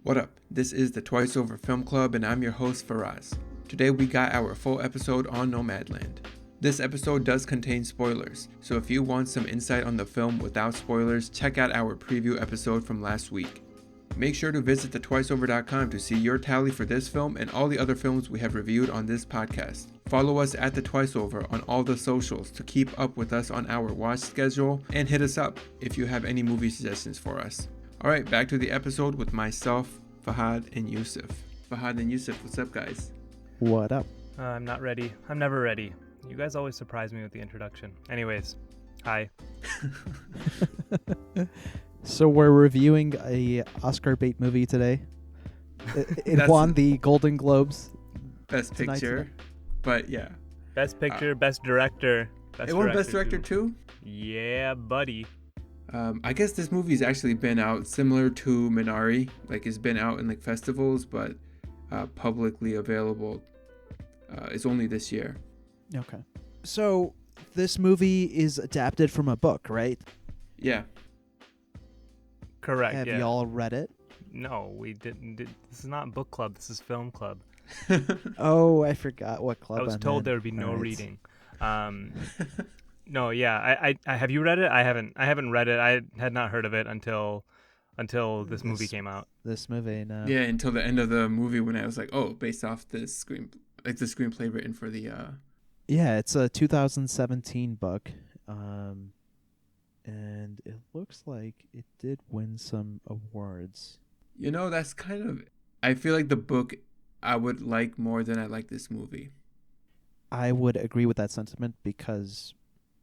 What up? This is the Twice Over Film Club and I'm your host Faraz. Today we got our full episode on Nomadland. This episode does contain spoilers, so if you want some insight on the film without spoilers, check out our preview episode from last week. Make sure to visit thetwiceover.com to see your tally for this film and all the other films we have reviewed on this podcast. Follow us at The Twice Over on all the socials to keep up with us on our watch schedule, and hit us up if you have any movie suggestions for us. Alright, back to the episode with myself, Fahad, and Yusuf. Fahad and Yusuf, what's up, guys? What up? I'm not ready. I'm never ready. You guys always surprise me with the introduction. Anyways, hi. So we're reviewing a Oscar bait movie today. It won the Golden Globes. Best Picture, but yeah. Best Picture, Best Director. It won Best Director too? Yeah, buddy. I guess this movie's actually been out similar to Minari. Like, it's been out in like festivals, but publicly available is only this year. Okay. So this movie is adapted from a book, right? Yeah. Correct. Have yeah. y'all read it? No, we didn't. This is not book club. This is film club. Oh, I forgot what club I was I'm told in. there would be no All right. reading. No, yeah. I have you read it? I haven't read it. I had not heard of it until this movie came out. This movie, no. Yeah, until the end of the movie when I was like, oh, based off the screenplay written for the Yeah, it's a 2017 book. And it looks like it did win some awards. You know, that's kind of... I feel like the book I would like more than I like this movie. I would agree with that sentiment because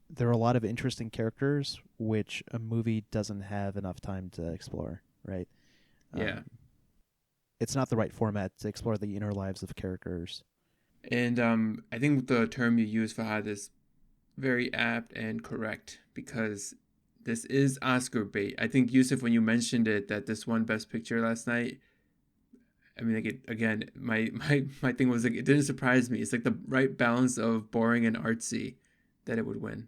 there are a lot of interesting characters which a movie doesn't have enough time to explore, right? Yeah. It's not the right format to explore the inner lives of characters. And I think the term you use, Fahad, is very apt and correct because this is Oscar bait. I think, Yusuf, when you mentioned it, that this won Best Picture last night, I mean, like, again, my thing was like, it didn't surprise me. It's like the right balance of boring and artsy that it would win.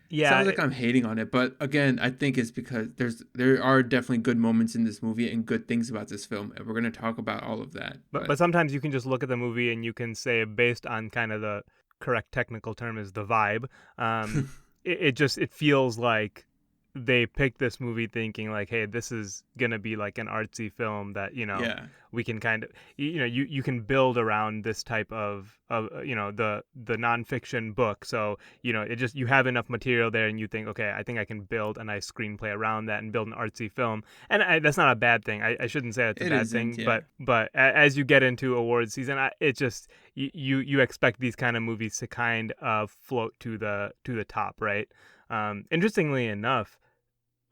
Yeah, sounds like I'm hating on it, but again, I think it's because there are definitely good moments in this movie and good things about this film, and we're going to talk about all of that. But sometimes you can just look at the movie and you can say, based on kind of the correct technical term is the vibe, it feels like they picked this movie thinking like, hey, this is gonna be like an artsy film that we can kind of you can build around this type of the nonfiction book. So you have enough material there, and you think, okay, I think I can build a nice screenplay around that and build an artsy film. And that's not a bad thing. I shouldn't say it's a bad thing, yeah. but as you get into awards season, it just you expect these kind of movies to kind of float to the top, right? Interestingly enough,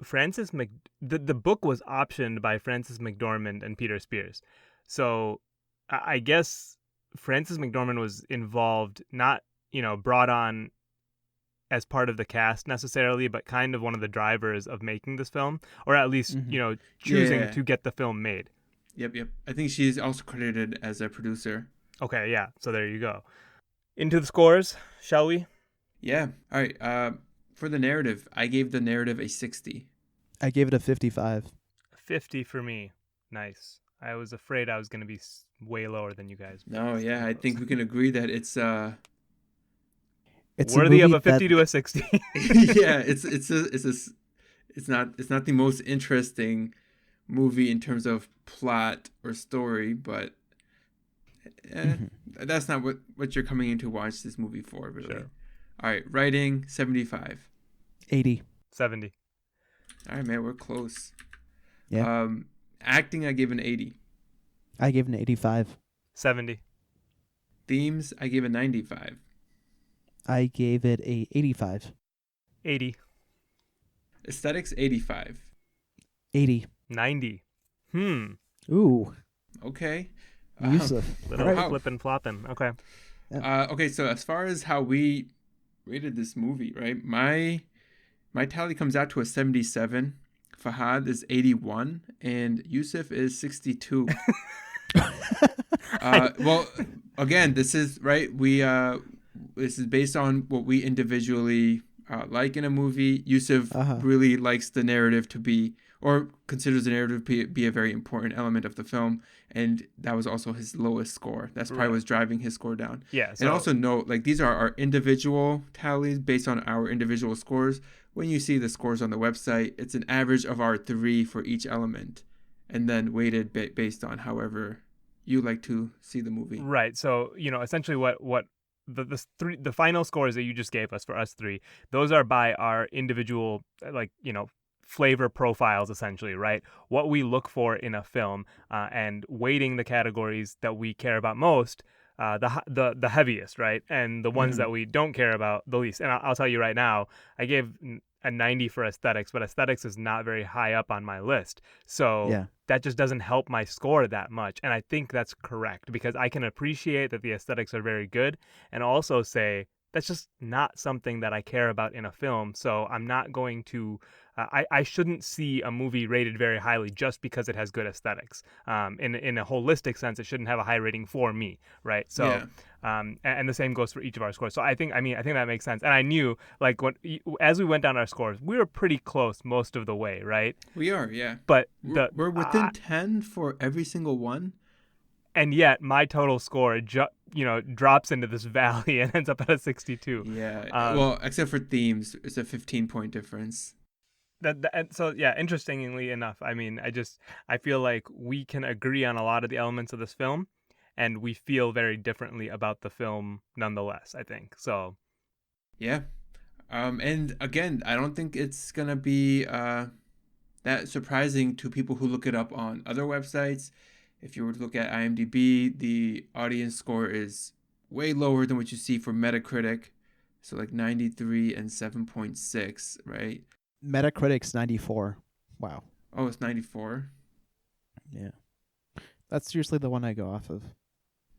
the book was optioned by Frances McDormand and Peter Spears. So I guess Frances McDormand was involved, not, brought on as part of the cast necessarily, but kind of one of the drivers of making this film, or at least, choosing to get the film made. Yep. I think she's also credited as a producer. Okay, yeah. So there you go. Into the scores, shall we? Yeah. All right. For the narrative, I gave the narrative a 60. I gave it a 55. 50 for me. Nice. I was afraid I was going to be way lower than you guys. No, yeah, I think we can agree that it's worthy of a 50 to a 60. Yeah, it's not the most interesting movie in terms of plot or story, but that's not what you're coming in to watch this movie for, really. Sure. All right, writing 75. 80. 70. All right, man, we're close. Yeah. Acting, I gave an 80. I gave it an 85. 70. Themes, I gave a 95. I gave it a 85. 80. Aesthetics, 85. 80. 90. Ooh. Okay. Yusuf. Little flipping flopping. Okay. Okay, so as far as how we rated this movie, right? My tally comes out to a 77. Fahad is 81, and Yusuf is 62. Well, again, this is right. This is based on what we individually like in a movie. Yusuf really likes the narrative to be, or considers the narrative be a very important element of the film, and that was also his lowest score. That's probably Right. what's driving his score down. Yeah. And So also note, like, these are our individual tallies based on our individual scores. When you see the scores on the website, it's an average of our 3 for each element, and then weighted based on however you like to see the movie. right. So essentially, what the final scores that you just gave us for us three, those are by our individual flavor profiles, essentially, right? What we look for in a film, and weighting the categories that we care about most, the heaviest, right, and the ones that we don't care about the least. And I'll tell you right now, I gave a 90 for aesthetics, but aesthetics is not very high up on my list. So Yeah. that just doesn't help my score that much. And I think that's correct because I can appreciate that the aesthetics are very good and also say that's just not something that I care about in a film. So I'm not going to, I shouldn't see a movie rated very highly just because it has good aesthetics. In a holistic sense, it shouldn't have a high rating for me, right? So, Yeah. and the same goes for each of our scores. So I think that makes sense. And I knew, like, as we went down our scores, we were pretty close most of the way, right? We are, yeah. But we're within 10 for every single one. And yet my total score drops into this valley and ends up at a 62. Yeah. Well, except for themes, it's a 15-point difference. And so yeah, interestingly enough, I mean, I feel like we can agree on a lot of the elements of this film, and we feel very differently about the film nonetheless, I think. So Yeah. And again, I don't think it's gonna be that surprising to people who look it up on other websites. If you were to look at IMDb, the audience score is way lower than what you see for Metacritic. So like 93 and 7.6, right? Metacritic's 94. Wow. Oh, it's 94. Yeah. That's usually the one I go off of.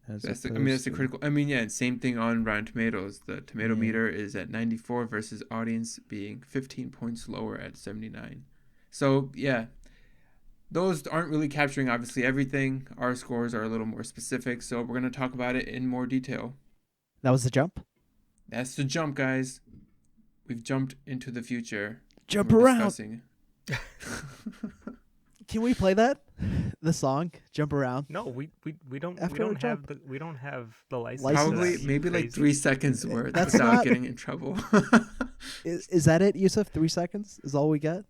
That's the critical. I mean, yeah, same thing on Rotten Tomatoes. The tomato meter is at 94 versus audience being 15 points lower at 79. So, yeah. Those aren't really capturing, obviously, everything. Our scores are a little more specific, so we're going to talk about it in more detail. That was the jump? That's the jump, guys. We've jumped into the future. Jump We're around. discussing. Can we play that? The song, Jump Around? no, we don't After a jump. we don't have the license. License. Probably, to that. maybe like 3 seconds worth That's without not- getting in trouble. Is that it, Yusuf? 3 seconds is all we get?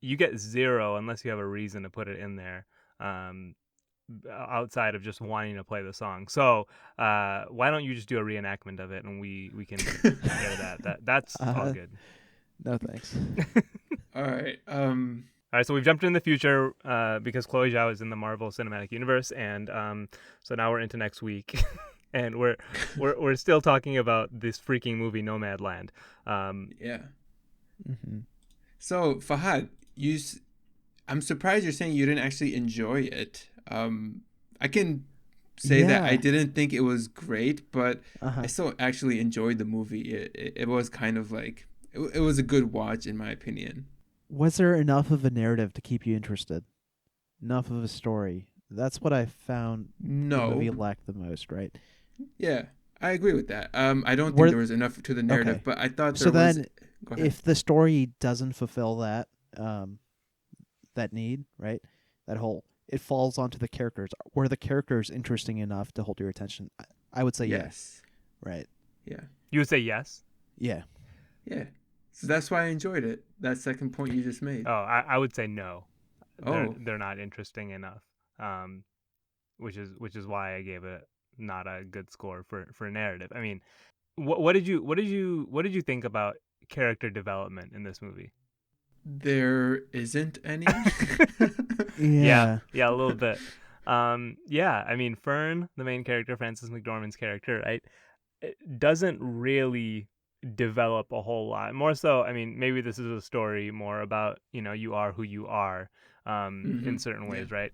You get 0 unless you have a reason to put it in there, outside of just wanting to play the song. So why don't you just do a reenactment of it and we can hear that's all good. No, thanks. All right. All right, so we've jumped in the future because Chloe Zhao is in the Marvel Cinematic Universe, and so now we're into next week, and we're still talking about this freaking movie Nomadland. Yeah. Mm-hmm. So, Fahad, I'm surprised you're saying you didn't actually enjoy it. I can say that I didn't think it was great, but I still actually enjoyed the movie. It was kind of like, it was a good watch, in my opinion. Was there enough of a narrative to keep you interested? Enough of a story? That's what I found the movie lacked the most, right? Yeah, I agree with that. I don't think there was enough to the narrative, but I thought there was... Then, Go ahead. if the story doesn't fulfill that need, right, that whole, it falls onto the characters. Were the characters interesting enough to hold your attention? I would say yes. Right. Yeah. You would say yes? Yeah. Yeah. So that's why I enjoyed it. That second point you just made. Oh, I would say no. Oh. They're not interesting enough. Which is why I gave it not a good score for narrative. I mean, what did you think about character development in this movie? There isn't any. Yeah. Yeah, a little bit. Yeah, I mean, Fern, the main character, Frances McDormand's character, right, it doesn't really develop a whole lot. More so, I mean, maybe this is a story more about, you are who you are, in certain ways, right?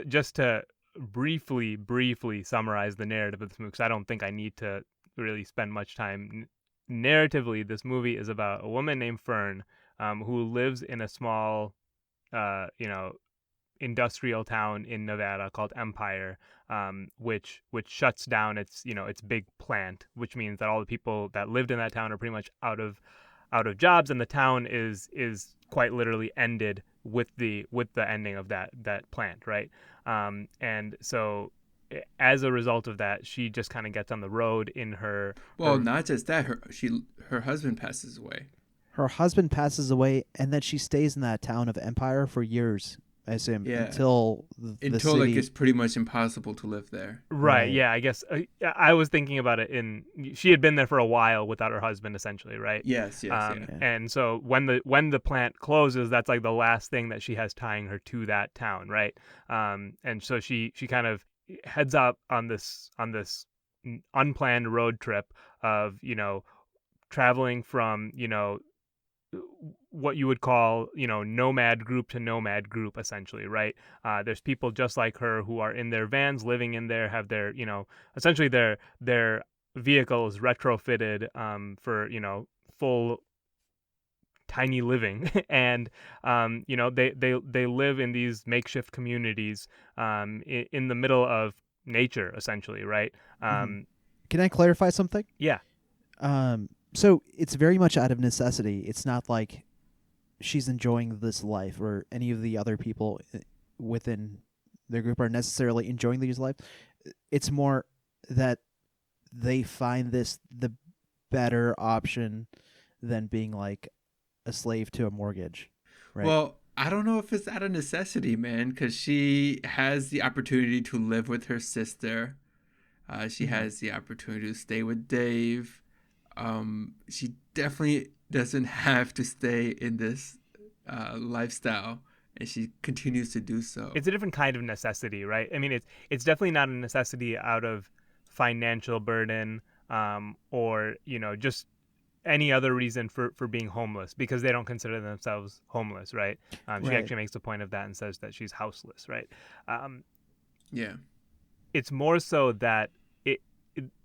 Just to briefly summarize the narrative of this movie, because I don't think I need to really spend much time. Narratively, this movie is about a woman named Fern, who lives in a small, industrial town in Nevada called Empire, which shuts down its big plant, which means that all the people that lived in that town are pretty much out of out of jobs, and the town is quite literally ended with the ending of that plant, right? And so as a result of that, she just kind of gets on the road in Well, her not just that, her husband passes away. Her husband passes away, and then she stays in that town of Empire for years, I assume, Yeah. until the Until like city. it's pretty much impossible to live there. Right. Yeah. I guess I was thinking about it she had been there for a while without her husband, essentially, right? Yes, yeah. Yeah. And so when the plant closes, that's like the last thing that she has tying her to that town, right? And so she kind of heads up on this unplanned road trip of traveling from what you would call nomad group to nomad group, essentially, right? There's people just like her who are in their vans, living in there, have their essentially their vehicles retrofitted for full tiny living. And they live in these makeshift communities in the middle of nature, essentially, right? Can I clarify something? Yeah. So it's very much out of necessity. It's not like she's enjoying this life, or any of the other people within their group are necessarily enjoying these life. It's more that they find this the better option than being like a slave to a mortgage, right? Well, I don't know if it's out of necessity, man, because she has the opportunity to live with her sister. She has the opportunity to stay with Dave. She definitely doesn't have to stay in this lifestyle, and she continues to do so. It's a different kind of necessity, right? I mean, it's definitely not a necessity out of financial burden, or just any other reason for being homeless, because they don't consider themselves homeless, right? She Right. actually makes a point of that and says that she's houseless, right? Yeah. It's more so that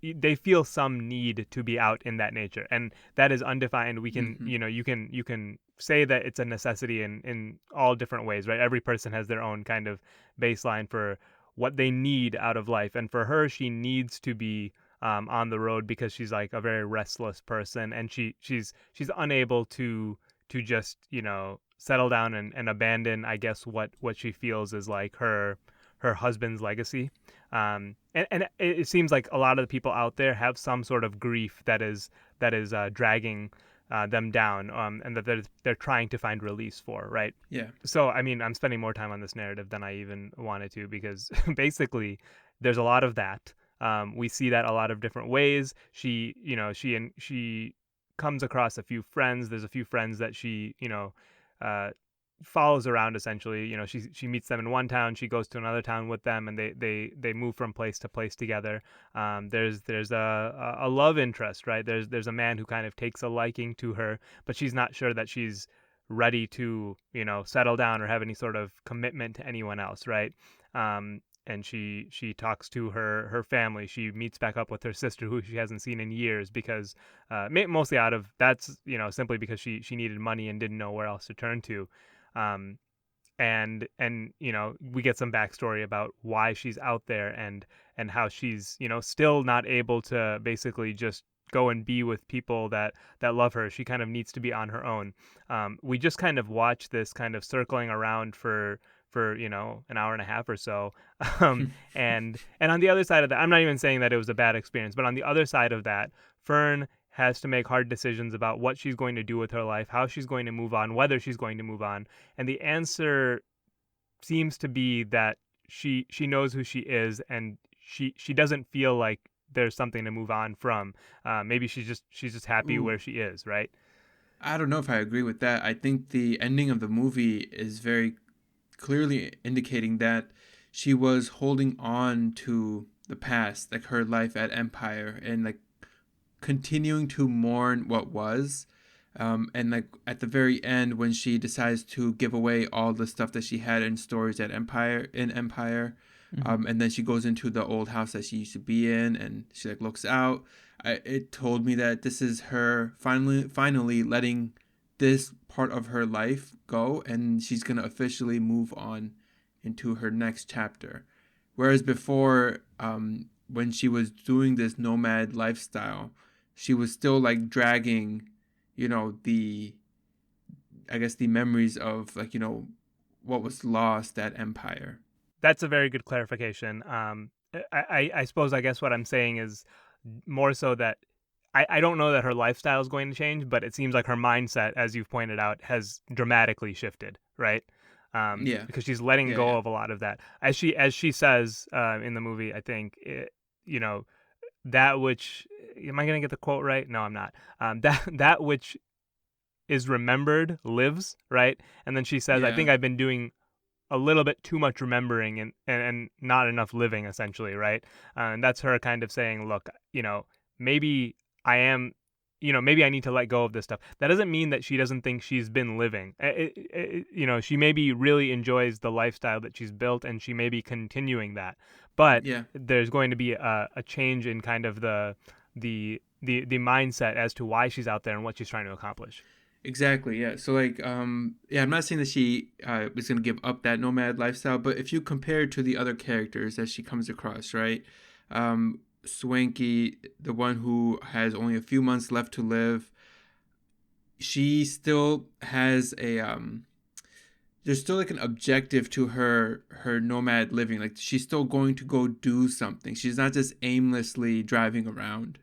they feel some need to be out in that nature, and that is undefined. We can you can say that it's a necessity in all different ways, right? Every person has their own kind of baseline for what they need out of life, and for her, she needs to be on the road because she's like a very restless person, and she's unable to just settle down and abandon, I guess, what she feels is like her husband's legacy. And it seems like a lot of the people out there have some sort of grief that is dragging them down, and that they're trying to find release for, right? Yeah. So I mean, I'm spending more time on this narrative than I even wanted to, because basically there's a lot of that. We see that a lot of different ways. She comes across a few friends. There's a few friends that she uh, follows around, essentially. She meets them in one town, she goes to another town with them, and they move from place to place together. There's a love interest, right? There's a man who kind of takes a liking to her, but she's not sure that she's ready to settle down or have any sort of commitment to anyone else, right? And she talks to her family. She meets back up with her sister, who she hasn't seen in years, because mostly out of that's simply because she needed money and didn't know where else to turn to. um, and we get some backstory about why she's out there, and how she's still not able to basically just go and be with people that love her. She kind of needs to be on her own. We just kind of watch this kind of circling around for an hour and a half or so. And on the other side of that, I'm not even saying that it was a bad experience, but on the other side of that, Fern has to make hard decisions about what she's going to do with her life, how she's going to move on, whether she's going to move on. And the answer seems to be that she knows who she is, and she doesn't feel like there's something to move on from. Maybe she's just happy Ooh. where she is, right? I don't know if I agree with that. I think the ending of the movie is very clearly indicating that she was holding on to the past, like her life at Empire, and like continuing to mourn what was. And like at the very end, when she decides to give away all the stuff that she had in stories at Empire, and then she goes into the old house that she used to be in, and she like looks out. It told me that this is her finally letting this part of her life go, and she's gonna officially move on into her next chapter. Whereas before, when she was doing this nomad lifestyle, she was still like dragging, the, I guess, the memories of, like, what was lost at Empire. That's a very good clarification. I suppose, I guess what I'm saying is more so that I don't know that her lifestyle is going to change, but it seems like her mindset, as you've pointed out, has dramatically shifted, right? Yeah. Because she's letting Yeah, go yeah. of a lot of that. As she says in the movie, I think, you know, that which, am I going to get the quote right? No, I'm not. That which is remembered lives, right? And then she says, I Yeah. think I've been doing a little bit too much remembering and not enough living, essentially, right? And that's her kind of saying, look, maybe I am, maybe I need to let go of this stuff. That doesn't mean that she doesn't think she's been living. She maybe really enjoys the lifestyle that she's built, and she may be continuing that. But Yeah. there's going to be a change in kind of the mindset as to why she's out there and what she's trying to accomplish. Exactly. Yeah. So, like, yeah, I'm not saying that she is gonna give up that nomad lifestyle, but if you compare it to the other characters that she comes across, right? Swanky, the one who has only a few months left to live, she still has there's still like an objective to her nomad living. Like, she's still going to go do something. She's not just aimlessly driving around.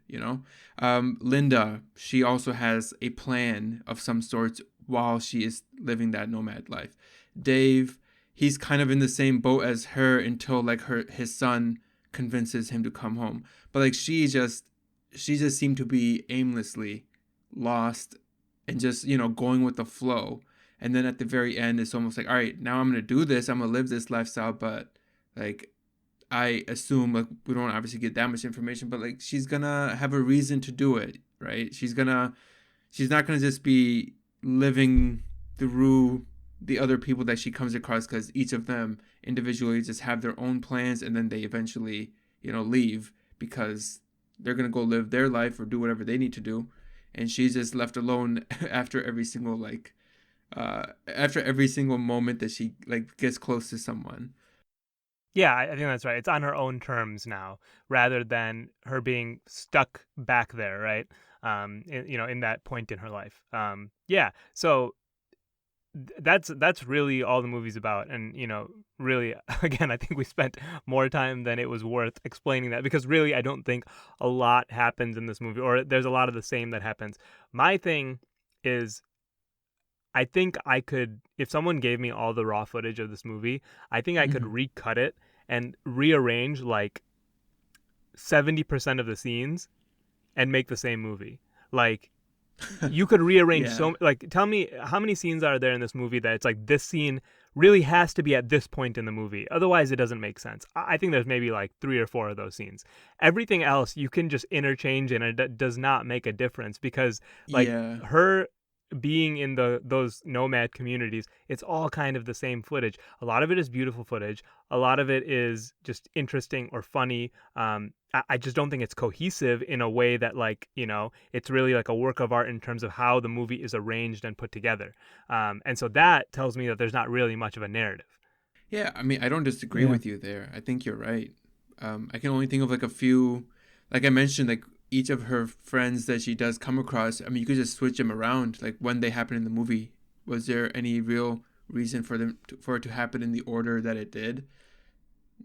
Linda, she also has a plan of some sorts while she is living that nomad life. Dave, he's kind of in the same boat as her until, like, his son convinces him to come home. But, like, she just seemed to be aimlessly lost and just, going with the flow. And then at the very end, it's almost like, all right, now I'm gonna do this. I'm gonna live this lifestyle, but, like, I assume, like, we don't obviously get that much information, but, like, she's gonna have a reason to do it, right? She's not gonna just be living through the other people that she comes across, because each of them individually just have their own plans, and then they eventually, leave because they're gonna go live their life or do whatever they need to do, and she's just left alone after every single moment that she, like, gets close to someone. Yeah, I think that's right. It's on her own terms now, rather than her being stuck back there, right? In that point in her life. Yeah. So that's really all the movie's about, and really, again, I think we spent more time than it was worth explaining that, because really, I don't think a lot happens in this movie, or there's a lot of the same that happens. My thing is, I think I could, if someone gave me all the raw footage of this movie, I think I could Mm-hmm. recut it and rearrange like 70% of the scenes and make the same movie. Like, you could rearrange Yeah. like, tell me how many scenes are there in this movie that it's like, this scene really has to be at this point in the movie, otherwise it doesn't make sense. I think there's maybe like 3 or 4 of those scenes. Everything else you can just interchange, and it does not make a difference, because, like, Yeah. her being in those nomad communities, it's all kind of the same footage. A lot of it is beautiful footage, a lot of it is just interesting or funny. I just don't think it's cohesive in a way that, like, it's really like a work of art in terms of how the movie is arranged and put together. And so that tells me that there's not really much of a narrative. Yeah, I mean, I don't disagree Yeah. with you there. I think you're right. I can only think of, like, a few, like I mentioned, like, each of her friends that she does come across. I mean, you could just switch them around, like, when they happen in the movie. Was there any real reason for it to happen in the order that it did?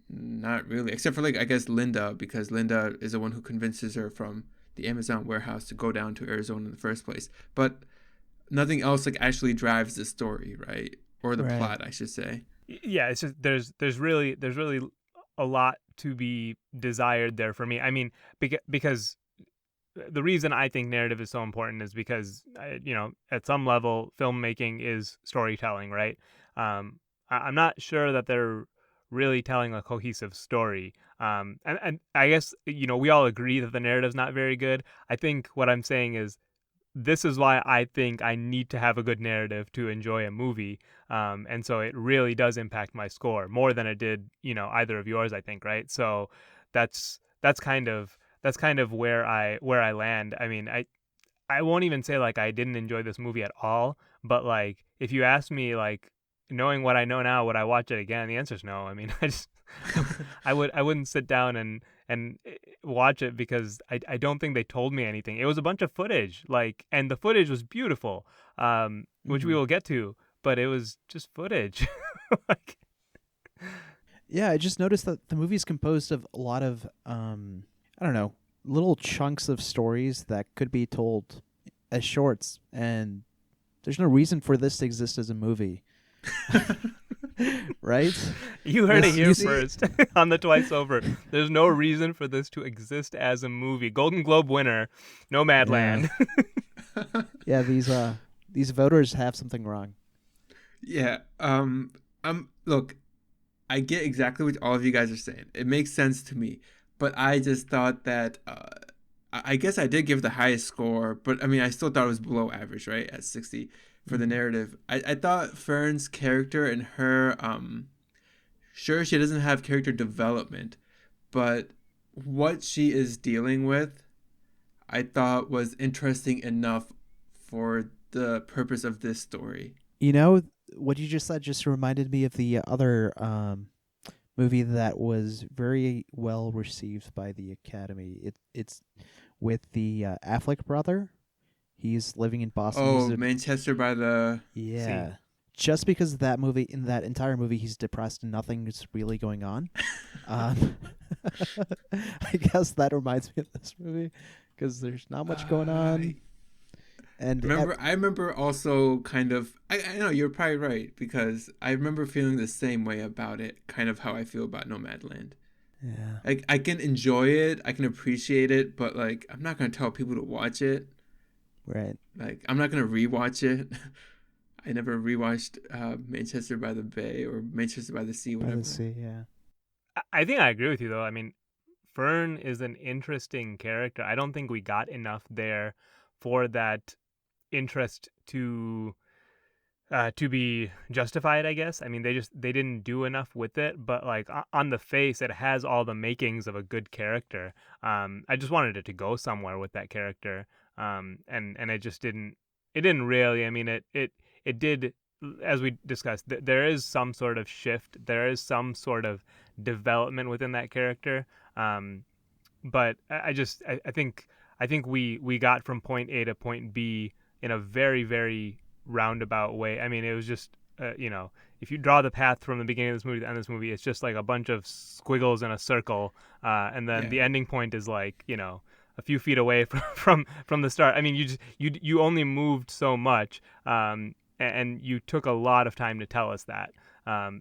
Not really, except for, like, I guess Linda, because Linda is the one who convinces her from the Amazon warehouse to go down to Arizona in the first place. But nothing else, like, actually drives the story, right? Or the Right. plot, I should say. Yeah, it's just there's really a lot to be desired there for me. I mean, because the reason I think narrative is so important is because, at some level, filmmaking is storytelling, right? I'm not sure that they're really telling a cohesive story. And I guess, we all agree that the narrative's not very good. I think what I'm saying is, this is why I think I need to have a good narrative to enjoy a movie. And so it really does impact my score more than it did, either of yours, I think, right? So that's kind of where I land. I mean, I won't even say like I didn't enjoy this movie at all, but, like, if you ask me, like, knowing what I know now, would I watch it again? The answer is no. I mean, I wouldn't sit down watch it because I don't think they told me anything. It was a bunch of footage, like, and the footage was beautiful, which we Mhm. will get to, but it was just footage. Like, Yeah, I just noticed that the movie is composed of a lot of I don't know, little chunks of stories that could be told as shorts, and there's no reason for this to exist as a movie, right? you heard it This, here you see, first on the Twice Over. There's no reason for this to exist as a movie. Golden Globe winner, yeah, Nomadland. yeah. These voters have something wrong. Yeah. Look, I get exactly what all of you guys are saying. It makes sense to me, but I just thought that I guess I did give the highest score, but I mean I still thought it was below average, right? At 60 for the Mhm. narrative. I thought Fern's character and her sure she doesn't have character development, but what she is dealing with I thought was interesting enough for the purpose of this story. You know what you just said just reminded me of the other movie that was very well received by the Academy. It's with the Affleck brother. He's living in Boston. Oh, Manchester by the Sea. Yeah. Just because of that movie, in that entire movie, he's depressed and nothing is really going on. Um, I guess that reminds me of this movie because there's not much going on. And I remember also kind of I know you're probably right because I remember feeling the same way about it, kind of how I feel about Nomadland. yeah, Like I can enjoy it, I can appreciate it, but like I'm not gonna tell people to watch it. right. Like I'm not gonna rewatch it. I never rewatched Manchester by the Bay or Manchester by the Sea, By the whatever. sea, yeah. I think I agree with you though. I mean, Fern is an interesting character. I don't think we got enough there for that interest to be justified, I guess. I mean, they didn't do enough with it, but like on the face, it has all the makings of a good character. I just wanted it to go somewhere with that character, and it just didn't. It didn't really. I mean, it did, as we discussed. There is some sort of shift. There is some sort of development within that character. But I think we got from point A to point B in a very, very roundabout way. I mean, it was just if you draw the path from the beginning of this movie to the end of this movie, it's just like a bunch of squiggles in a circle, and then Yeah. the ending point is like a few feet away from the start. I mean, you only moved so much, and you took a lot of time to tell us that.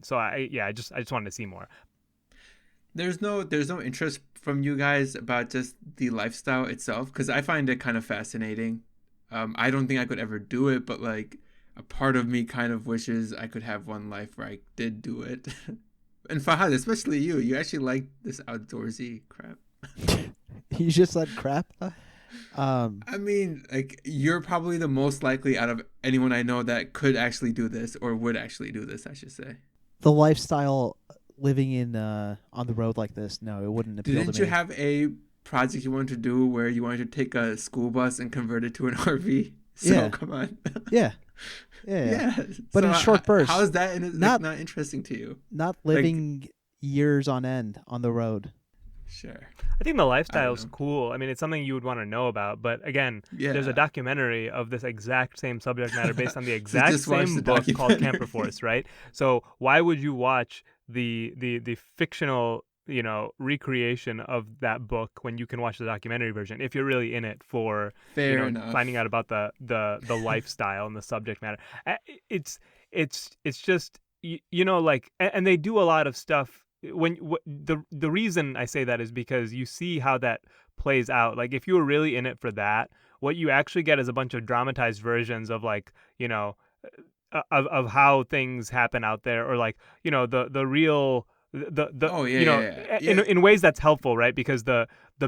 So I just wanted to see more. There's no interest from you guys about just the lifestyle itself because I find it kind of fascinating. I don't think I could ever do it, but like a part of me kind of wishes I could have one life where I did do it. And Fahad, especially you actually like this outdoorsy crap. You just said crap. I mean, like you're probably the most likely out of anyone I know that could actually do this or would actually do this, I should say. The lifestyle living in on the road like this, no, it wouldn't appeal Didn't to you me. have a project you wanted to do where you wanted to take a school bus and convert it to an RV? So Yeah. come on. Yeah, yeah, yeah. Yeah. But So in short bursts. how is that like, Not not interesting to you? not Like, living years on end on the road. sure. I think the I don't lifestyle's know. cool. I mean, it's something you would want to know about. But again, there's a Yeah. documentary of this exact same subject matter based on the So exact just watch same the book called Camper documentary. Force, right? So why would you watch the fictional recreation of that book when you can watch the documentary version if you're really in it for Fair finding enough. out about the lifestyle and the subject matter. It's just like, and they do a lot of stuff the reason I say that is because you see how that plays out. Like if you were really in it for that, what you actually get is a bunch of dramatized versions of like of how things happen out there, or like the real the Oh yeah, yeah, yeah. Yeah. in ways that's helpful, right? Because the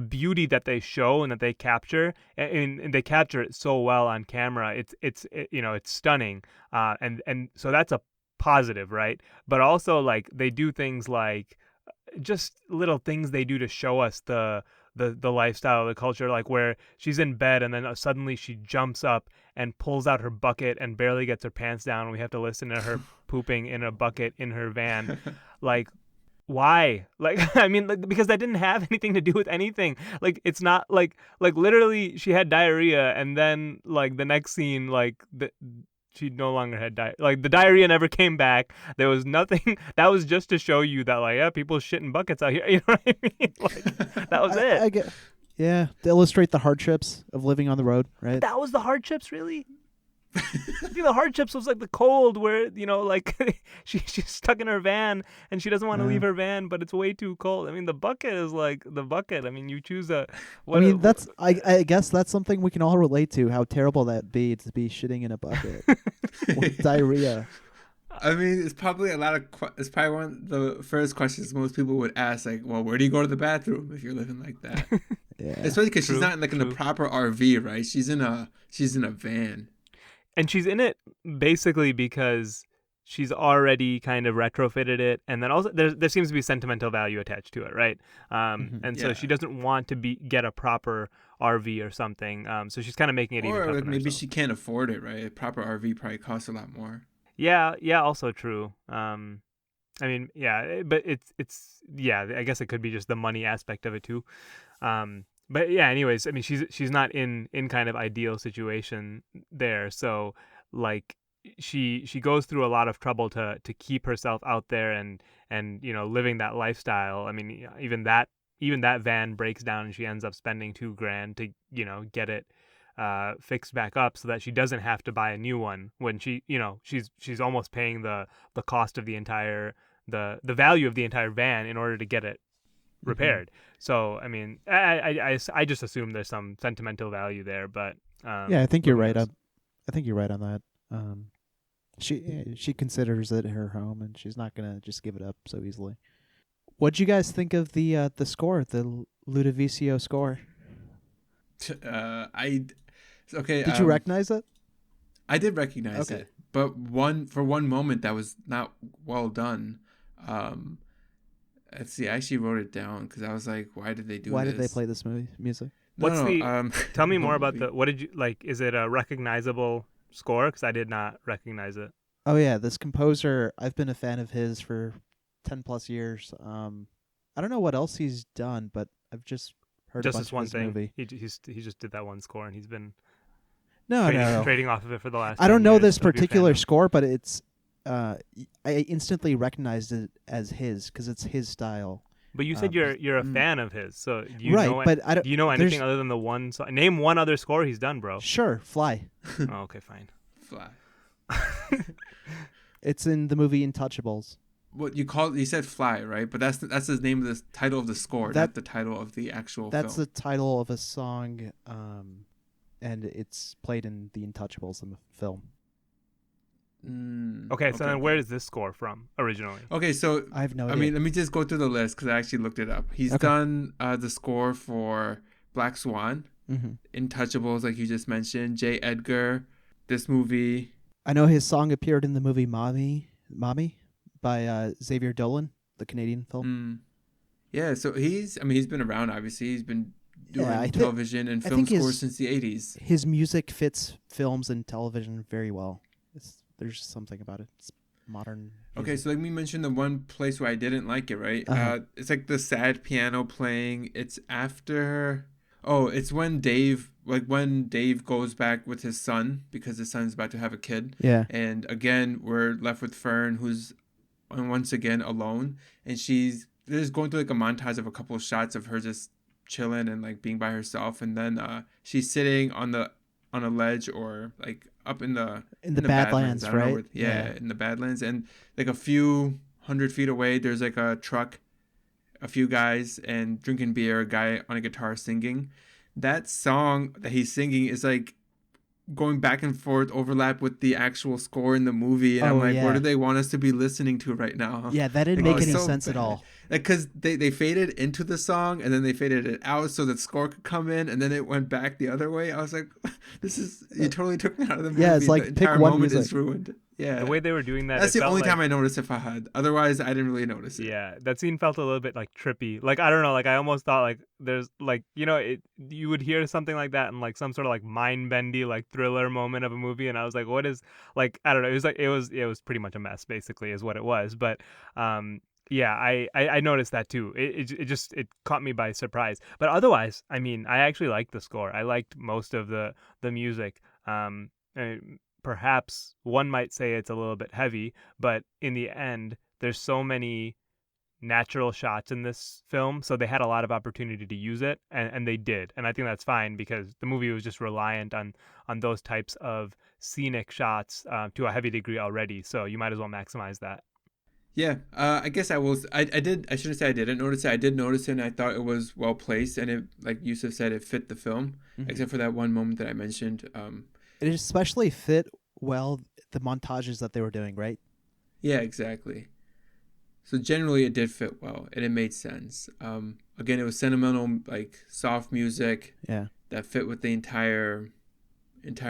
beauty that they show and that they capture, and they capture it so well on camera, it's stunning, and so that's a positive, right? But also like they do things like just little things they do to show us the lifestyle, the culture, like where she's in bed and then suddenly she jumps up and pulls out her bucket and barely gets her pants down. We have to listen to her pooping in a bucket in her van. Like Why? Like, I mean, like, because that didn't have anything to do with anything. Like, it's not like literally she had diarrhea, and then like the next scene, she no longer had like the diarrhea never came back. There was nothing. That was just to show you that like, yeah, people shit in buckets out here. You know what I mean? Like, that was it. I get, yeah, to illustrate the hardships of living on the road, right? That was the hardships, really. I think the hardships was like the cold, where like she's stuck in her van and she doesn't want to leave her van, but it's way too cold. I mean, the bucket is like the bucket. I mean, you choose a. I guess that's something we can all relate to. How terrible that be to be shitting in a bucket with diarrhea. I mean, it's probably it's probably one of the first questions most people would ask. Like, well, where do you go to the bathroom if you're living like that? Yeah, especially because she's not in the proper RV, right? She's in a van. And she's in it basically because she's already kind of retrofitted it, and then also there seems to be sentimental value attached to it, right? And so she doesn't want to get a proper RV or something. So she's kind of making it even tougher. Or on maybe herself. she can't afford it, right? A proper RV probably costs a lot more. Yeah, also true. I mean, yeah, but it's I guess it could be just the money aspect of it too. But yeah, anyways, I mean, she's not in kind of ideal situation there. So like she goes through a lot of trouble to keep herself out there and living that lifestyle. I mean, even that van breaks down and she ends up spending $2,000 to get it fixed back up so that she doesn't have to buy a new one when she's almost paying the cost of the entire the value of the entire van in order to get it repaired. So I mean, I just assume there's some sentimental value there, but yeah, I think you're right. I think you're right on that. She considers it her home, and she's not gonna just give it up so easily. What'd you guys think of the score, the Ludovicio score? Did you recognize it? I did recognize it, but for one moment that was not well done. Let's see. I actually wrote it down because I was like, "Why did they do this? Why did they play this music? Tell me more about what did you like? Is it a recognizable score? Because I did not recognize it. Oh yeah, this composer. I've been a fan of his for 10+ years. I don't know what else he's done, but I've just heard just a bunch this one of his thing. movie. He just did that one score, and he's been no trading off of it for the last. I don't 10 know years, this so if you're a fan particular of- score, but it's I instantly recognized it as his because it's his style. But you said you're a fan of his, so do you right? know? But I don't. Do you know anything other than the one? Name one other score he's done, bro. Sure, Fly. Oh, okay, fine. Fly. It's in the movie Untouchables. What you said Fly, right? But that's the name of the title of the score, not the title of the actual That's film. the title of a song, and it's played in the Untouchables in the film. Okay, so then where is this score from originally? Okay, so I have no idea. I mean, let me just go through the list because I actually looked it up. He's done the score for Black Swan, Untouchables, like you just mentioned, J. Edgar, this movie. I know his song appeared in the movie Mommy by Xavier Dolan, the Canadian film. Yeah, so he's been around, obviously. He's been doing television and film scores since the 80s. His music fits films and television very well. There's something about it. It's modern music. Okay, so let me mention the one place where I didn't like it, right? It's like the sad piano playing. It's after... Oh, it's when Dave goes back with his son because his son's about to have a kid. Yeah. And again, we're left with Fern, who's once again alone. And she's just going through like a montage of a couple of shots of her just chilling and like being by herself. And then she's sitting on a ledge or like up in the Badlands, right? In the Badlands. And like a few 100 feet away, there's like a truck, a few guys and drinking beer, a guy on a guitar singing. That song that he's singing is like going back and forth, overlap with the actual score in the movie. And I'm like, what do they want us to be listening to right now? Yeah, that didn't make any sense at all. Like, because they faded into the song and then they faded it out so that score could come in and then it went back the other way. I was like, you totally took me out of the movie. Yeah, it's like the pick entire one moment music. is ruined. Yeah. The way they were doing that. That's the only time I noticed it, Fahad. Otherwise, I didn't really notice it. Yeah, that scene felt a little bit like trippy. Like, I don't know, like I almost thought like there's like, you would hear something like that in like some sort of like mind-bendy like thriller moment of a movie, and I was like, what is, like, I don't know, it was pretty much a mess basically is what it was. But Yeah, I noticed that too. It caught me by surprise. But otherwise, I mean, I actually liked the score. I liked most of the music. Uh, Perhaps one might say it's a little bit heavy, but in the end, there's so many natural shots in this film, so they had a lot of opportunity to use it, and they did. And I think that's fine because the movie was just reliant on those types of scenic shots to a heavy degree already. So you might as well maximize that. Yeah, I guess I will. I did. I shouldn't say I didn't notice it. I did notice it, and I thought it was well placed, and it, like Yusuf said, it fit the film, Hmm. except for that one moment that I mentioned. It especially fit well the montages that they were doing, right? Yeah, exactly. So generally, it did fit well, and it made sense. Again, it was sentimental, like soft music Yeah. that fit with the entire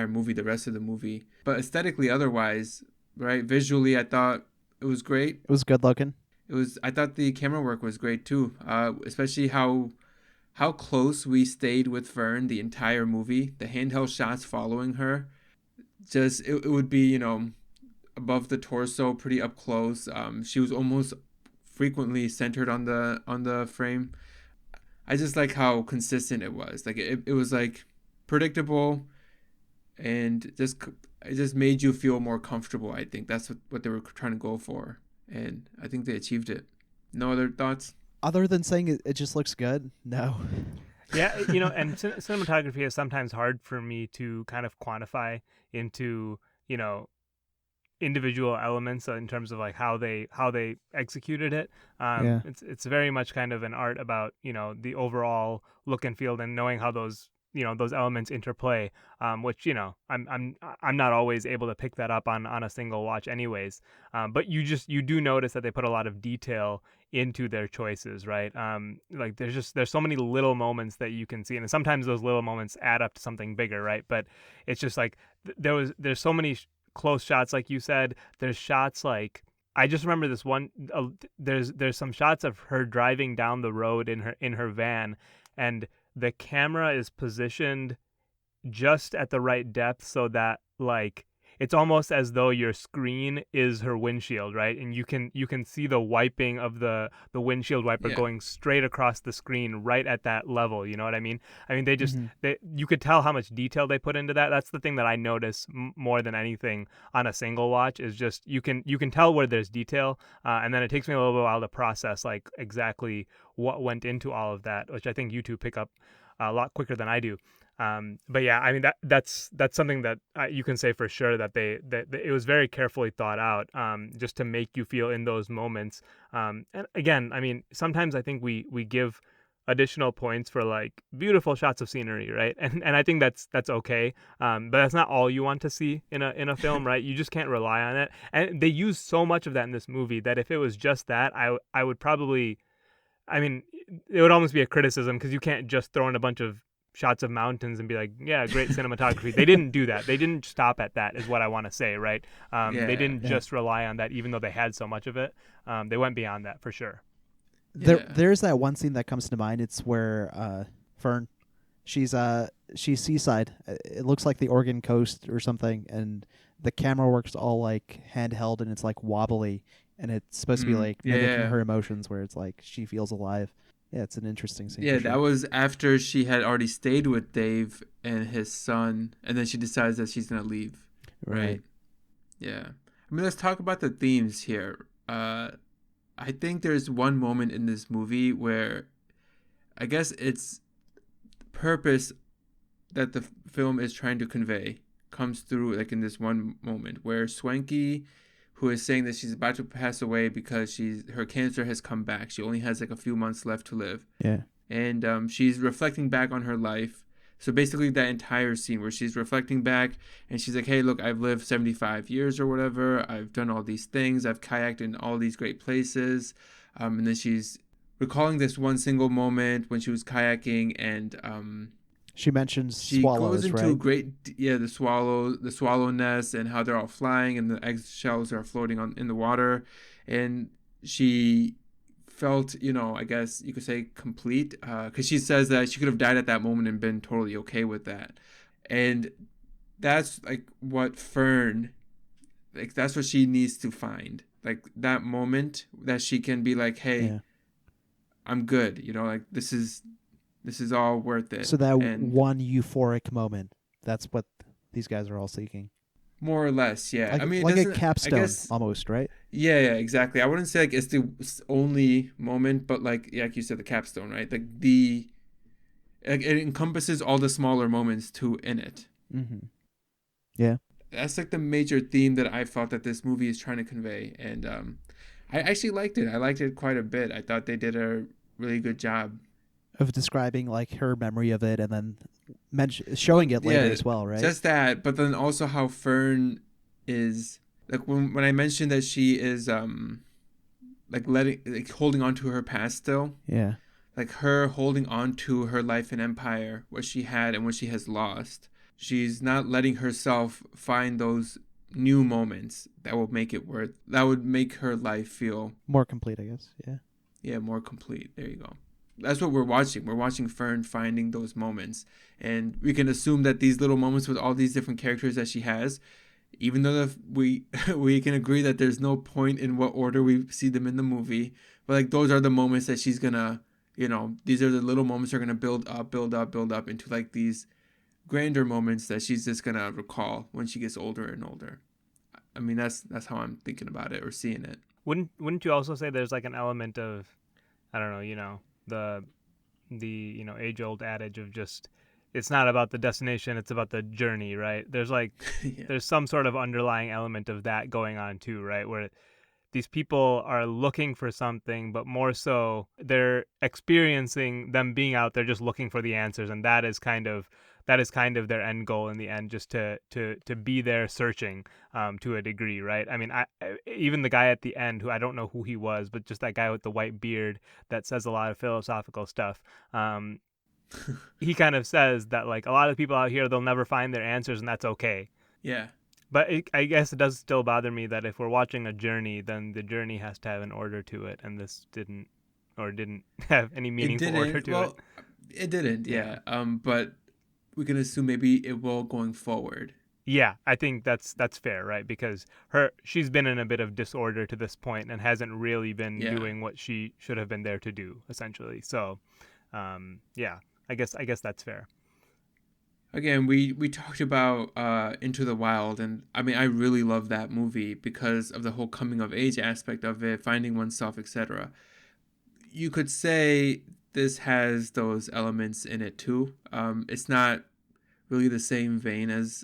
movie, the rest of the movie. But aesthetically, otherwise, right? Visually, I thought it was great. It was good looking. It was. I thought the camera work was great too. Especially how close we stayed with Fern the entire movie. The handheld shots following her, just it would be above the torso, pretty up close. She was almost frequently centered on the frame. I just like how consistent it was. Like it was like predictable and it just made you feel more comfortable. I think that's what they were trying to go for, and I think they achieved it. No other thoughts? Other than saying it just looks good, no. Yeah, and cinematography is sometimes hard for me to kind of quantify into, you know, individual elements in terms of like how they executed it. Yeah. It's very much kind of an art about the overall look and feel and knowing how those elements interplay. Which I'm not always able to pick that up on a single watch, anyways. But you do notice that they put a lot of detail into their choices, right? Like there's so many little moments that you can see, and sometimes those little moments add up to something bigger, right? But it's just like there's so many close shots, like you said. There's shots like I just remember this one. There's some shots of her driving down the road in her van, and the camera is positioned just at the right depth so that like it's almost as though your screen is her windshield, right? And you can see the wiping of the windshield wiper Yeah, going straight across the screen right at that level. You know what I mean? I mean, Hmm. you could tell how much detail they put into that. That's the thing that I notice more than anything on a single watch is just you can tell where there's detail, and then it takes me a little bit while to process like exactly what went into all of that, which I think you two pick up a lot quicker than I do. But yeah, I mean that's something that you can say for sure that it was very carefully thought out, just to make you feel in those moments. And again, I mean, sometimes I think we give additional points for like beautiful shots of scenery, right? And I think that's okay. But that's not all you want to see in a film, right? You just can't rely on it. And they use so much of that in this movie that if it was just that, I would probably, I mean, it would almost be a criticism because you can't just throw in a bunch of shots of mountains and be like, yeah, great cinematography. They didn't do that. They didn't stop at that, is what I want to say, right? They yeah, didn't Yeah. just rely on that, even though they had so much of it. They went beyond that for sure. yeah, There's that one scene that comes to mind. It's where Fern, she's seaside. It looks like the Oregon coast or something, and the camera works all like handheld and it's like wobbly, and it's supposed to be like yeah, mimicking yeah. her emotions, where it's like she feels alive. Yeah, it's an interesting scene for Yeah, that sure. was after she had already stayed with Dave and his son, and then she decides that she's gonna leave, Right. right? Yeah. I mean, let's talk about the themes here. I think there's one moment in this movie where I guess it's purpose that the film is trying to convey comes through like in this one moment where Swanky, who is saying that she's about to pass away because her cancer has come back. She only has like a few months left to live, Yeah. and she's reflecting back on her life. So basically, that entire scene where she's reflecting back and she's like, "Hey, look, I've lived 75 years or whatever. I've done all these things. I've kayaked in all these great places," and then she's recalling this one single moment when she was kayaking, and She mentions she goes swallows, into right? great the swallow nests and how they're all flying and the eggshells are floating on in the water, and she felt, I guess you could say complete, because she says that she could have died at that moment and been totally okay with that. And that's like what Fern, like that's what she needs to find. like that moment that she can be like, hey, Yeah. I'm good, like this is all worth it. So that And one euphoric moment, that's what these guys are all seeking. more or less, yeah. I mean, it Like a doesn't, I capstone guess. almost, right? Yeah, exactly. I wouldn't say like it's the only moment, but like you said, the capstone, right? Like it encompasses all the smaller moments too in it. Mm-hmm. Yeah. That's like the major theme that I felt that this movie is trying to convey, and I actually liked it. I liked it quite a bit. I thought they did a really good job Of describing like her memory of it and then showing it later as well, right? just that, but then also how Fern is like when I mentioned that she is like holding on to her past still, Yeah. like her holding on to her life and empire, what she had and what she has lost. She's not letting herself find those new moments that would make her life feel More complete, I guess. Yeah. more complete. There you go. That's what we're watching. We're watching Fern finding those moments, and we can assume that these little moments with all these different characters that she has, even though we we can agree that there's no point in what order we see them in the movie, but like those are the moments that she's gonna, these are the little moments that are gonna build up into like these grander moments that she's just gonna recall when she gets older and older. I mean, that's how I'm thinking about it or seeing it. Wouldn't you also say there's like an element of, I don't know, the age old adage of just, it's not about the destination, it's about the journey, right? There's like Yeah. there's some sort of underlying element of that going on too, right? Where these people are looking for something, but more so they're experiencing them being out there just looking for the answers, and that is kind of their end goal in the end, just to be there searching to a degree, right? I mean, even the guy at the end, who I don't know who he was, but just that guy with the white beard that says a lot of philosophical stuff. He kind of says that like a lot of people out here, they'll never find their answers, and that's okay. Yeah. But I guess it does still bother me that if we're watching a journey, then the journey has to have an order to it, and this didn't have any meaningful order to it. It didn't, yeah. But we can assume maybe it will going forward. Yeah, I think that's fair, right? Because she's been in a bit of disorder to this point and hasn't really been doing what she should have been there to do, essentially. So, yeah, I guess that's fair. Again, we talked about Into the Wild, and I mean, I really love that movie because of the whole coming of age aspect of it, finding oneself, etc. You could say this has those elements in it too. It's not really the same vein as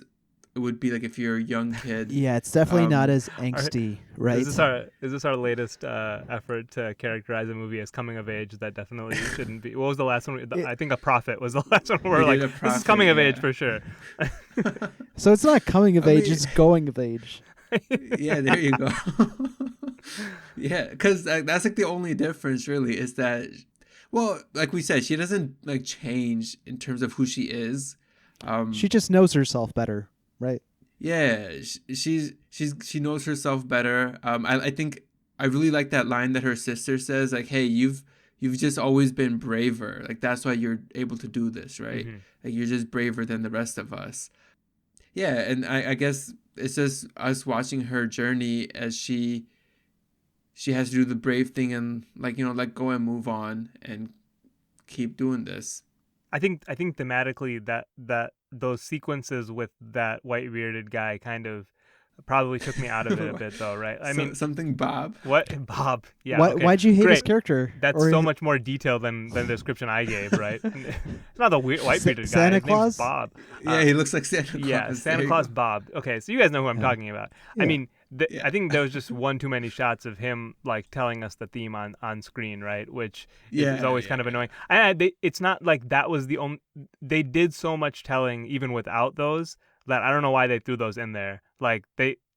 it would be like if you're a young kid. Yeah, it's definitely not as angsty, right? Is this our latest effort to characterize a movie as coming of age? That definitely shouldn't be. What was the last one? I think A Prophet was the last one. We're like, this is coming of age for sure. So it's not coming of age; it's going of age. Yeah, there you go. Yeah, because that's like the only difference, really, is that, well, like we said, she doesn't like change in terms of who she is. She just knows herself better, right? Yeah, she knows herself better. I think I really like that line that her sister says, like, "Hey, you've just always been braver. Like that's why you're able to do this, right? Mm-hmm. Like you're just braver than the rest of us." Yeah, and I guess it's just us watching her journey as she has to do the brave thing and like let go and move on and keep doing this. I think thematically that those sequences with that white bearded guy kind of probably took me out of it a bit, though, right? I mean, something Bob. What Bob? Yeah. Okay. Why'd you hate Great. his character? That's so much more detail than the description I gave, right? It's not the white bearded guy. Santa His name's Claus? Bob. Yeah, he looks like Santa Claus. Yeah, Santa Claus Bob. Okay, so you guys know who I'm talking about. Yeah. I mean, I think there was just one too many shots of him like telling us the theme on screen, right? Which is always kind of annoying. And it's not like that was the only. They did so much telling even without those that I don't know why they threw those in there. Like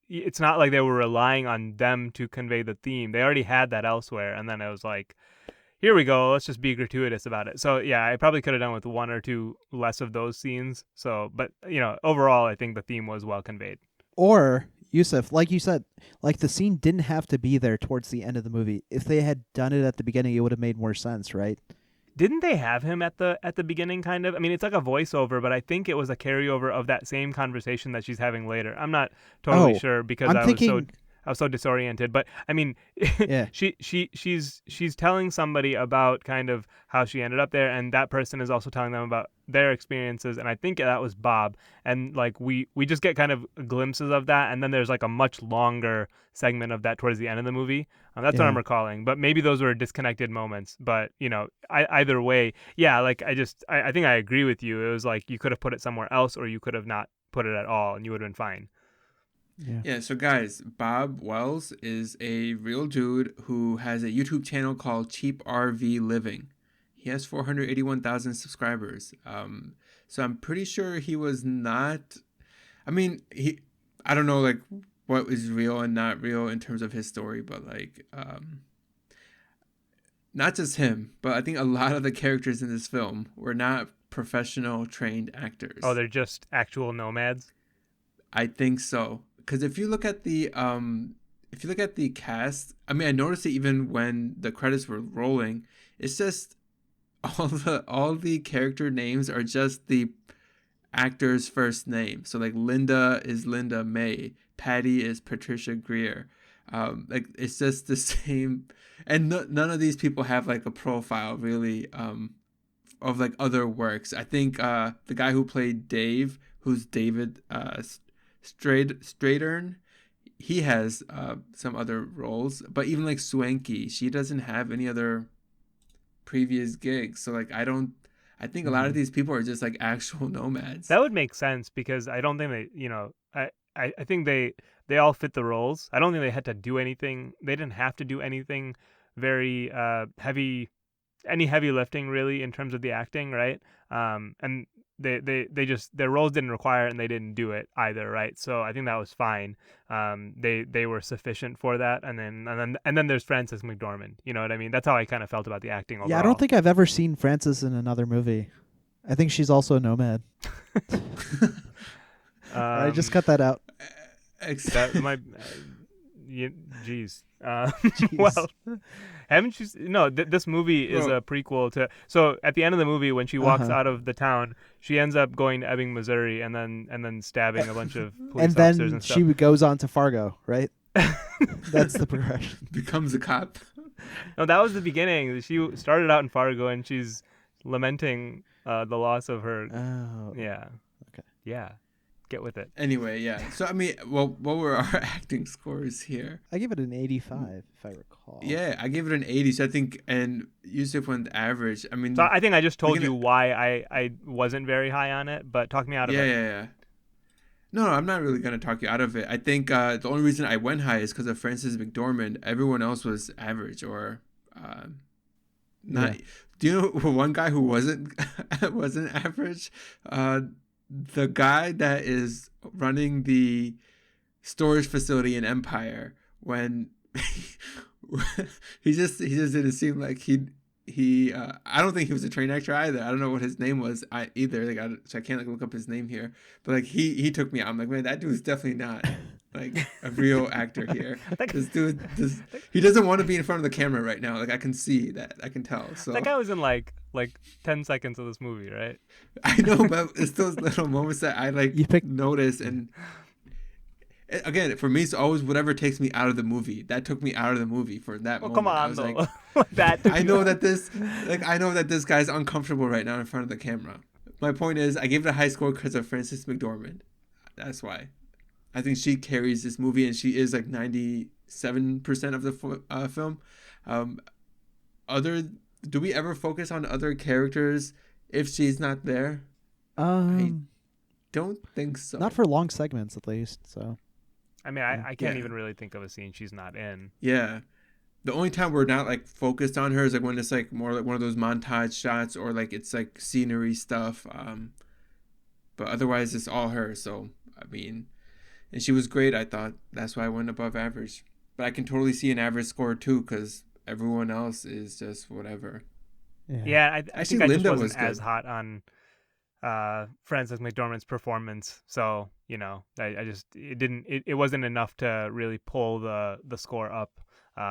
it's not like they were relying on them to convey the theme. They already had that elsewhere, and then it was like, here we go, let's just be gratuitous about it. So yeah, I probably could have done with one or two less of those scenes. So, but overall, I think the theme was well conveyed. Or Yusuf, like you said, like the scene didn't have to be there towards the end of the movie. If they had done it at the beginning, it would have made more sense, right? Didn't they have him at the beginning, kind of? I mean, it's like a voiceover, but I think it was a carryover of that same conversation that she's having later. I'm not totally sure because so disoriented. But I mean, Yeah. she's telling somebody about kind of how she ended up there, and that person is also telling them about their experiences. And I think that was Bob. And like we just get kind of glimpses of that, and then there's like a much longer segment of that towards the end of the movie. That's what I'm Yeah. recalling. But maybe those were disconnected moments. But either way, yeah. Like I think I agree with you. It was like you could have put it somewhere else, or you could have not put it at all, and you would have been fine. Yeah. Yeah, so guys, Bob Wells is a real dude who has a YouTube channel called Cheap RV Living. He has 481,000 subscribers. So I'm pretty sure he was not. I mean, I don't know like what is real and not real in terms of his story, but like, not just him, but I think a lot of the characters in this film were not professional trained Oh, actors. they're just actual nomads. I think so. Because if you look at the cast, I mean, I noticed it even when the credits were rolling. It's just all the character names are just the actor's first name. So like Linda is Linda May, Patty is Patricia Greer. Like it's just the same, and none of these people have like a profile really of like other works. I think the guy who played Dave, who's David Stradern, he has some other roles, but even like Swanky, she doesn't have any other previous gigs. So like I think a lot of these people are just like actual nomads. That would make sense because I don't think I think they all fit the roles. I don't think they had to do anything. They didn't have to do anything very any heavy lifting really in terms of the acting, right? And they just their roles didn't require it and they didn't do it either, right? So I think that was fine. They were sufficient for that, and then there's Frances McDormand. You know what I mean? That's how I kind of felt about the acting overall. Yeah, I don't think I've ever seen Frances in another movie. I think she's also a nomad. I just cut that out. That might. Jeez. Jeez. Well, haven't you? No, this movie is a prequel to. So at the end of the movie, when she walks out of the town, she ends up going to Ebbing, Missouri, and then stabbing a bunch of police And officers then and stuff. she goes on to Fargo, right? That's the progression. Becomes a cop. No, that was the beginning. She started out in Fargo, and she's lamenting the loss of her. Oh. Yeah. Okay. Yeah. Get with it. Anyway, yeah. So I mean, well, what were our acting scores here? I give it an 85, if I recall. Yeah, I gave it an 80. So I think, and Yusuf went average. I mean, So I think I just told you why I wasn't very high on it, but talk me out of it. Yeah. No, I'm not really gonna talk you out of it. I think the only reason I went high is because of Frances McDormand. Everyone else was average or not. Yeah. Do you know one guy who wasn't wasn't average? The guy that is running the storage facility in Empire, when he just didn't seem like he I don't think he was a trained actor either. I don't know what his name was either. Like so I can't like look up his name here. But like he took me out. I'm like, man, that dude's definitely not like a real actor here. This dude, he doesn't want to be in front of the camera right now. Like I can see that. I can tell. So that guy was in like 10 seconds of this movie, right? I know, but it's those little moments that I like notice. And again, for me, it's always whatever takes me out of the movie. That took me out of the movie for that moment. Come on, I was though. like, that I know that this guy's uncomfortable right now in front of the camera. My point is, I gave it a high score because of Frances McDormand. That's why. I think she carries this movie, and she is like 97% of the film. Do we ever focus on other characters if she's not there? I don't think so. Not for long segments, at least. So. I mean, I can't even really think of a scene she's not in. Yeah. The only time we're not like focused on her is like when it's like more like one of those montage shots or like it's like scenery stuff. But otherwise it's all her. So, I mean, and she was great, I thought. That's why I went above average. But I can totally see an average score too because everyone else is just whatever. Yeah, I think I Linda just wasn't was as hot on Frances McDormand's performance. So, it wasn't enough to really pull the score up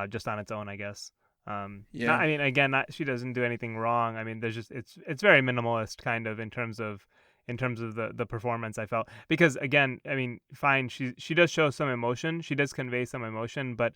just on its own, I guess. I mean, again, she doesn't do anything wrong. I mean, there's just it's very minimalist kind of in terms of in terms of the performance. I felt, because again, I mean, fine, she does show some emotion, she does convey some emotion, but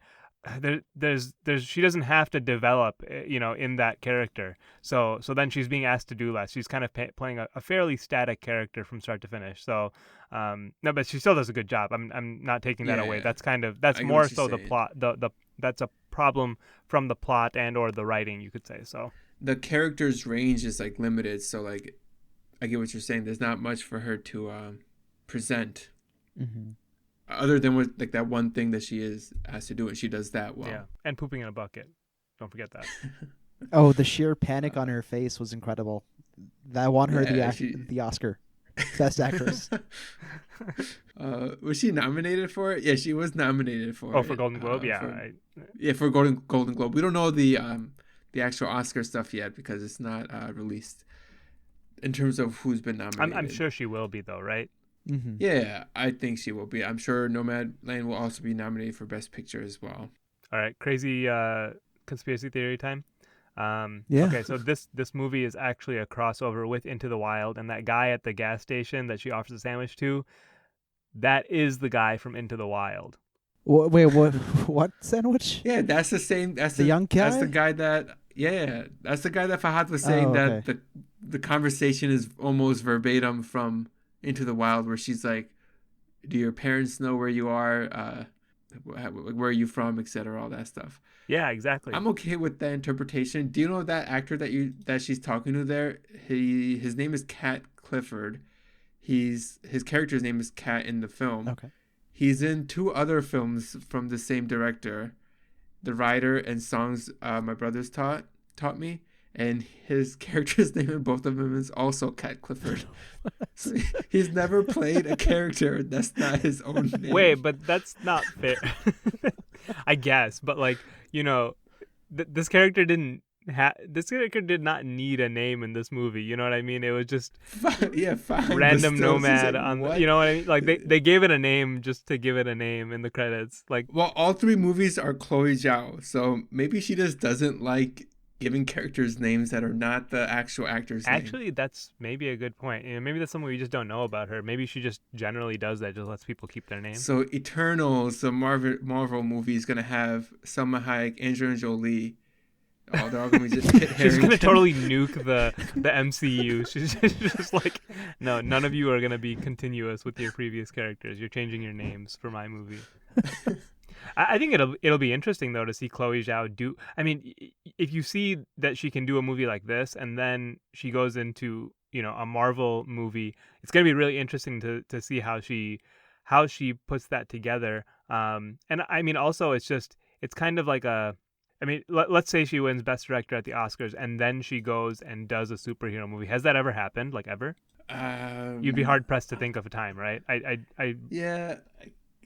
there's she doesn't have to develop, in that character. So then she's being asked to do less. She's kind of playing a fairly static character from start to finish. So no, but she still does a good job. I'm not taking that away. Yeah. That's I get more what you're so the saying. plot. The That's a problem from the plot and or the writing, you could say. So The character's range is like limited, so like I get what you're saying. There's not much for her to present Mm-hmm. other than what like that one thing that she is has to do, and she does that well. yeah, and pooping in a bucket. Don't forget that. Oh, the sheer panic on her face was incredible. That won her Yeah, the Oscar, Best Actress. Was she nominated for it? Yeah, she was nominated for it. Oh, for Golden Globe, yeah. For Golden Globe. We don't know the actual Oscar stuff yet because it's not released in terms of who's been nominated. I'm sure she will be though, right? Mm-hmm. Yeah, I think she will be. I'm sure Nomadland will also be nominated for Best Picture as well. All right, crazy conspiracy theory time. Yeah. Okay, so this movie is actually a crossover with Into the Wild, and that guy at the gas station that she offers a sandwich to, that is the guy from Into the Wild. Wait, what? What sandwich? Yeah, that's the same. That's The young guy? That's the guy that. Yeah, that's the guy that Fahad was saying okay. that the conversation is almost verbatim from Into the Wild, where she's like, "Do your parents know where you are? Where are you from, etc. All that stuff." Yeah, exactly. I'm okay with that interpretation. Do you know that actor that she's talking to there? His name is Cat Clifford. His character's name is Cat in the film. Okay. He's in 2 other films from the same director, The Rider and Songs My Brothers Taught Me, and his character's name in both of them is also Cat Clifford. So he's never played a character that's not his own name. Wait, but that's not fair. I guess, but like, this character did not need a name in this movie. You know what I mean? It was just fine, random nomad like, on. what? You know what I mean? Like they gave it a name just to give it a name in the credits. Like, Well, all 3 movies are Chloe Zhao, so maybe she just doesn't like giving characters names that are not the actual actor's name. actually, that's maybe a good point. Maybe that's something we just don't know about her. Maybe she just generally does that, just lets people keep their name. So Eternals, the Marvel movie, is gonna have Salma Hayek, Angelina Jolie. Oh, they're all gonna be just Kit Harington. She's gonna totally nuke the MCU. She's just like, no, none of you are gonna be continuous with your previous characters. You're changing your names for my movie. I think it'll be interesting though to see Chloe Zhao do. I mean, if you see that she can do a movie like this, and then she goes into a Marvel movie, it's gonna be really interesting to see how she puts that together. And I mean, also it's kind of like I mean, let's say she wins Best Director at the Oscars, and then she goes and does a superhero movie. Has that ever happened? Like ever? You'd be hard pressed to think of a time, right? Yeah,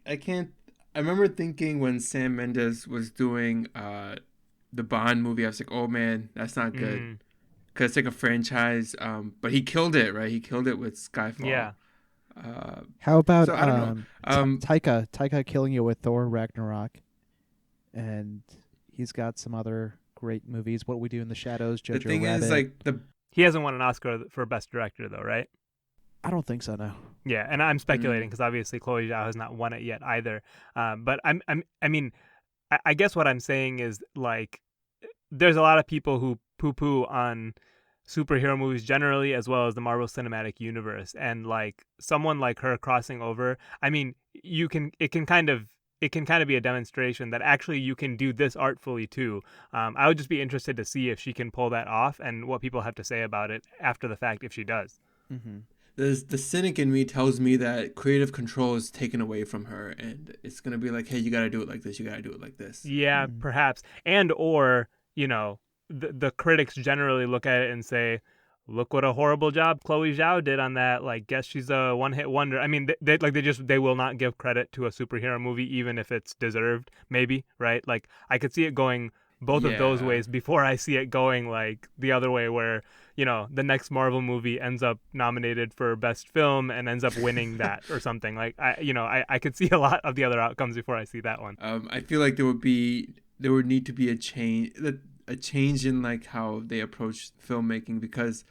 I can't. I remember thinking when Sam Mendes was doing the Bond movie, I was like, oh man, that's not good. Because it's like a franchise. But he killed it, right? He killed it with Skyfall. Yeah. How about so I don't know. Taika killing it with Thor Ragnarok, and he's got some other great movies. What We Do in the Shadows, Jojo The thing Rabbit. is, like He hasn't won an Oscar for Best Director though, right? I don't think so. No. Yeah, and I'm speculating because obviously Chloe Zhao has not won it yet either. But I guess what I'm saying is like, there's a lot of people who poo-poo on superhero movies generally, as well as the Marvel Cinematic Universe, and like someone like her crossing over. I mean, it can kind of be a demonstration that actually you can do this artfully too. I would just be interested to see if she can pull that off and what people have to say about it after the fact if she does. Mm-hmm. the cynic in me tells me that creative control is taken away from her, and it's gonna be like, hey, you gotta do it like this, you gotta do it like this. Yeah, perhaps. And or the critics generally look at it and say, look what a horrible job Chloe Zhao did on that. Like, guess she's a one-hit wonder. I mean, they will not give credit to a superhero movie even if it's deserved. Maybe, right? Like, I could see it going both of those ways before I see it going like the other way, where the next Marvel movie ends up nominated for Best Film and ends up winning that or something. Like, I could see a lot of the other outcomes before I see that one. I feel like there would need to be a change in like how they approach filmmaking, because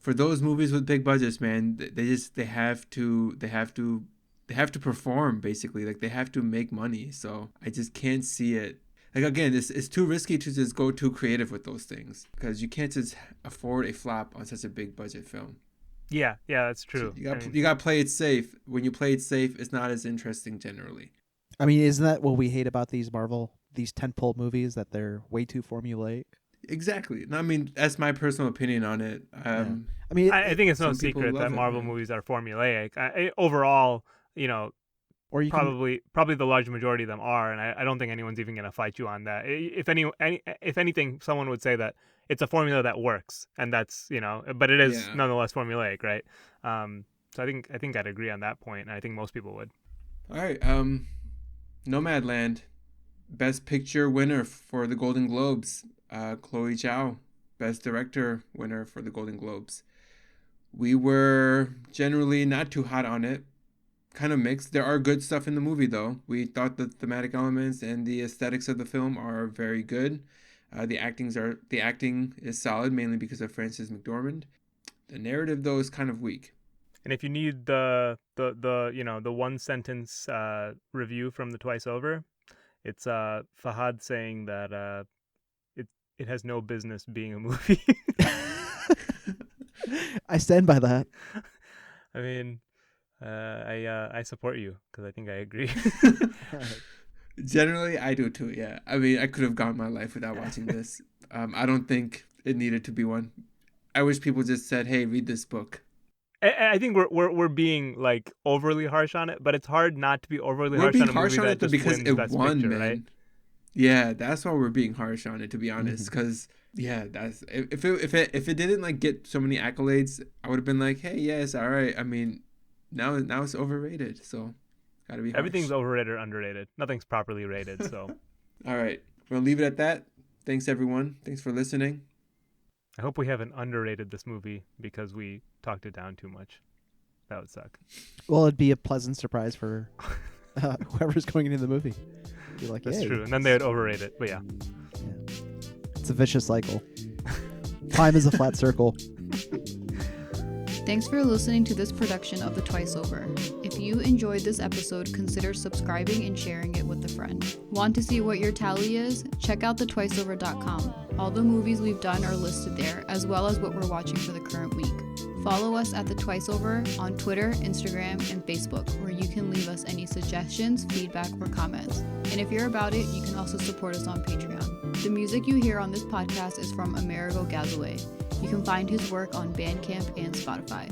for those movies with big budgets, man, they have to perform basically. Like they have to make money. So I just can't see it. Like again, it's too risky to just go too creative with those things because you can't just afford a flop on such a big budget film. Yeah, that's true. So you got to play it safe. When you play it safe, it's not as interesting generally. I mean, isn't that what we hate about these tentpole movies, that they're way too formulaic? Exactly. I mean, that's my personal opinion on it. I mean, I think it's no secret that Marvel movies are formulaic. Overall, or you probably the large majority of them are, and I don't think anyone's even going to fight you on that. If anything, someone would say that it's a formula that works, and that's but it is nonetheless formulaic, right? So I think I'd agree on that point, and I think most people would. All right, Nomadland, Best Picture winner for the Golden Globes, Chloe Zhao, Best Director winner for the Golden Globes. We were generally not too hot on it. Kind of mixed. There are good stuff in the movie, though. We thought the thematic elements and the aesthetics of the film are very good. The acting is solid, mainly because of Frances McDormand. The narrative, though, is kind of weak. And if you need the one sentence review from the Twice Over, it's Fahad saying that it has no business being a movie. I stand by that. I mean, I support you because I think I agree. Generally, I do too. Yeah, I mean, I could have gone my life without watching this. I don't think it needed to be one. I wish people just said, "Hey, read this book." I think we're being like overly harsh on it, but it's hard not to be overly harsh on a movie that just because wins it Best won, Picture, man. right? Yeah, that's why we're being harsh on it, to be honest. Because that's if it didn't like get so many accolades, I would have been like, "Hey, yeah, it's all right." I mean, now it's overrated, so gotta be harsh. Everything's overrated or underrated. Nothing's properly rated. So, all right, we'll leave it at that. Thanks everyone. Thanks for listening. I hope we haven't underrated this movie because we talked it down too much. That would suck. Well, it'd be a pleasant surprise for whoever's going into the movie. Be like, that's true, and then they would overrate it. But yeah, it's a vicious cycle. Time is a flat circle. Thanks for listening to this production of The Twice Over. If you enjoyed this episode, consider subscribing and sharing it with a friend. Want to see what your tally is? Check out thetwiceover.com. All the movies we've done are listed there, as well as what we're watching for the current week. Follow us at The Twice Over on Twitter, Instagram, and Facebook, where you can leave us any suggestions, feedback, or comments. And if you're about it, you can also support us on Patreon. The music you hear on this podcast is from Amerigo Gazaway. You can find his work on Bandcamp and Spotify.